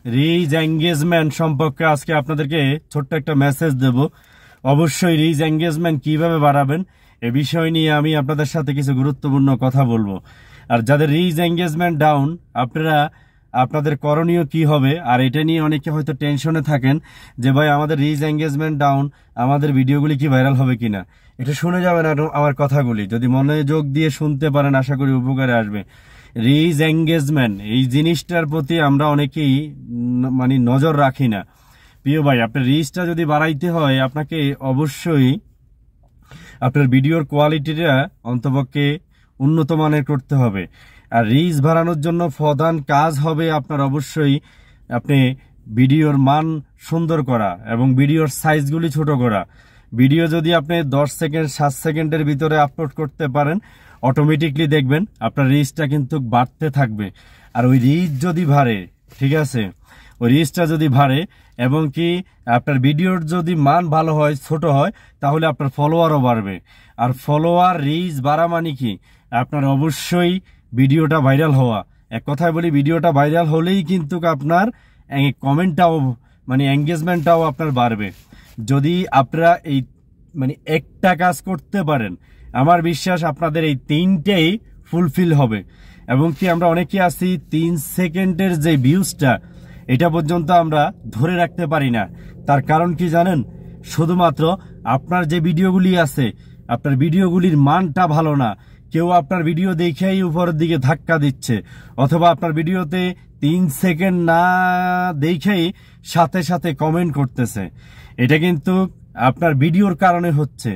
Reach engagement সম্পর্কে আজকে আপনাদেরকে ছোট্ট একটা মেসেজ দেব। অবশ্যই রিচ এঙ্গেজমেন্ট কিভাবে বাড়াবেন এ বিষয় নিয়ে আমি আপনাদের সাথে কিছু গুরুত্বপূর্ণ কথা বলবো। আর যাদের রিচ এঙ্গেজমেন্ট ডাউন, আপনাদের করণীয় কি হবে, আর এটা নিয়ে অনেকে হয়তো টেনশনে থাকেন যে ভাই আমাদের রিচ এঙ্গেজমেন্ট ডাউন, আমাদের ভিডিওগুলি কি ভাইরাল হবে কিনা। এটা শুনে যাবেন আমার কথাগুলি, যদি মনোযোগ দিয়ে শুনতে পারেন আশা করি উপকারে আসবে। রিচ এঙ্গেজমেন্ট এই জিনিসটার প্রতি আমরা অনেকেই নজর রাখি না। প্রিয় ভাই, আপনার রিচটা যদি বাড়াইতে হয় আপনাকে অবশ্যই আপনার ভিডিওর কোয়ালিটিটা অন্তপক্ষে উন্নত মানের করতে হবে। আর রিচ বাড়ানোর জন্য প্রধান কাজ হবে আপনার অবশ্যই আপনি ভিডিওর মান সুন্দর করা এবং ভিডিওর সাইজগুলি ছোট করা। ভিডিও যদি আপনি 10 সেকেন্ড 7 সেকেন্ডের ভিতরে আপলোড করতে পারেন, অটোমেটিকলি দেখবেন আপনার রিচটা কিন্তু বাড়তে থাকবে। আর ওই রিচ যদি বাড়ে, ঠিক আছে, ওই রিচটা যদি বাড়ে এবং কি আপনার ভিডিওর যদি মান ভালো হয়, ছোট হয়, তাহলে আপনার ফলোয়ারও বাড়বে। আর ফলোয়ার রিচ বাড়া মানে কি, আপনার অবশ্যই ভিডিওটা ভাইরাল হওয়া। এক কথায় বলি, ভিডিওটা ভাইরাল হলেই কিন্তু আপনার কমেন্টটাও এঙ্গেজমেন্টটাও আপনার বাড়বে। যদি আপনারা এই একটা কাজ করতে পারেন, আমার বিশ্বাস আপনাদের এই তিনটেই ফুলফিল হবে। এবং কি আমরা অনেকে আছি 3 সেকেন্ডের যে ভিউজটা, এটা পর্যন্ত আমরা ধরে রাখতে পারি না। তার কারণ কি জানেন? শুধুমাত্র আপনার যে ভিডিওগুলি আছে, আপনার ভিডিওগুলির মানটা ভালো না। কেউ আপনার ভিডিও দেখেই উপরের দিকে ধাক্কা দিচ্ছে, অথবা আপনার ভিডিওতে 3 সেকেন্ড না দেখেই সাথে সাথে কমেন্ট করতেছে। এটা কিন্তু আপনার ভিডিওর কারণে হচ্ছে,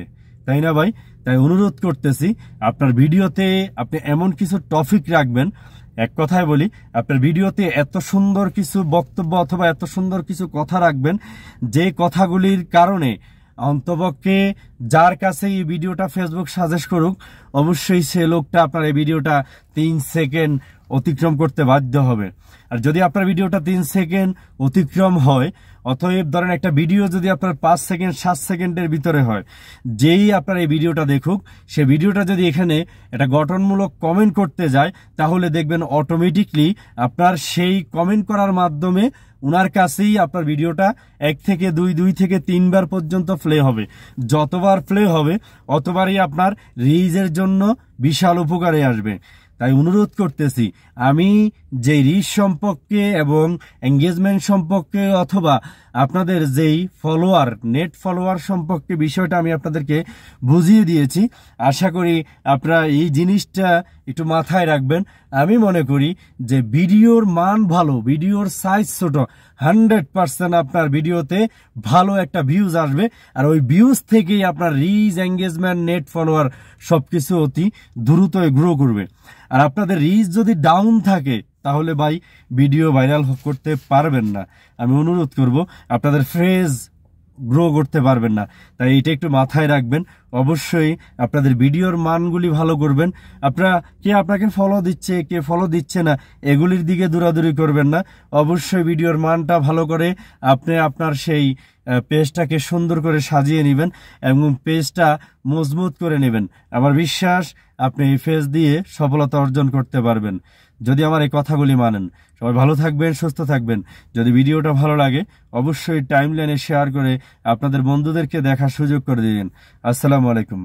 তাই না ভাই? তাই অনুরোধ করতেছি, আপনার ভিডিওতে আপনি এমন কিছু টপিক রাখবেন। এক কথায় বলি, আপনার ভিডিওতে এত সুন্দর কিছু বক্তব্য অথবা এত সুন্দর কিছু কথা রাখবেন, যে কথাগুলির কারণে অন্তপক্ষে যার কাছে এই ভিডিওটা ফেসবুক সাজেস্ট করুক, অবশ্যই সে লোকটা আপনার এই ভিডিওটা 3 সেকেন্ড অতিক্রম করতে বাধ্য হবে। আর যদি আপনার ভিডিওটা 3 সেকেন্ড অতিক্রম হয়, অতএব ধরেন একটা ভিডিও যদি আপনার 5 সেকেন্ড 7 সেকেন্ডের ভিতরে হয়, যেই আপনার এই ভিডিওটা দেখুক, সে ভিডিওটা যদি এখানে একটা গঠনমূলক কমেন্ট করতে যায়, তাহলে দেখবেন অটোমেটিকলি আপনার সেই কমেন্ট করার মাধ্যমে উনার কাছেই আপনার ভিডিওটা 1 থেকে 2 থেকে 3 বার পর্যন্ত প্লে হবে। যতবার প্লে হবে অতবারই আপনার রিচের জন্য বিশাল উপকারে আসবে। তাই অনুরোধ করতেছি, আমি যে রিচ সম্পর্কে এবং এঙ্গেজমেন্ট সম্পর্কে অথবা আপনাদের যেই ফলোয়ার, নেট ফলোয়ার সম্পর্কে বিষয়টা আমি আপনাদেরকে বুঝিয়ে দিয়েছি। আশা করি আপনারা এই জিনিসটা একটু মাথায় রাখবেন। আমি মনে করি যে ভিডিওর মান ভালো, ভিডিওর সাইজ ছোট, 100% আপনার ভিডিওতে ভালো একটা ভিউজ আসবে। আর ওই ভিউজ থেকেই আপনার রিচ, এঙ্গেজমেন্ট, নেট ফলোয়ার সবকিছু অতি দ্রুতই গ্রো করবে। আর আপনাদের রিচ যদি ডাউন থাকে, তাহলে ভাই ভিডিও ভাইরাল করতে পারবেন না। আমি অনুরোধ করব, আপনাদের ফ্রেজ গ্রো করতে পারবেন না। তাই এটা একটু মাথায় রাখবেন। অবশ্যই আপনাদের ভিডিওর মানগুলি ভালো করবেন। কে আপনাকে ফলো দিচ্ছে, কে ফলো দিচ্ছে না, এগুলির দিকে দৌড়াদৌড়ি করবেন না। অবশ্যই ভিডিওর মানটা ভালো করে আপনি আপনার সেই পেজটাকে সুন্দর করে সাজিয়ে নেবেন এবং পেজটা মজবুত করে নেবেন। আমার বিশ্বাস আপনি এই পেজ দিয়ে সফলতা অর্জন করতে পারবেন, যদি আমার এই কথাগুলি মানেন। সবাই ভালো থাকবেন, সুস্থ থাকবেন। যদি ভিডিওটা ভালো লাগে অবশ্যই টাইমলাইনে শেয়ার করে আপনাদের বন্ধুদেরকে দেখার সুযোগ করে দিন। আসসালামু আলাইকুম।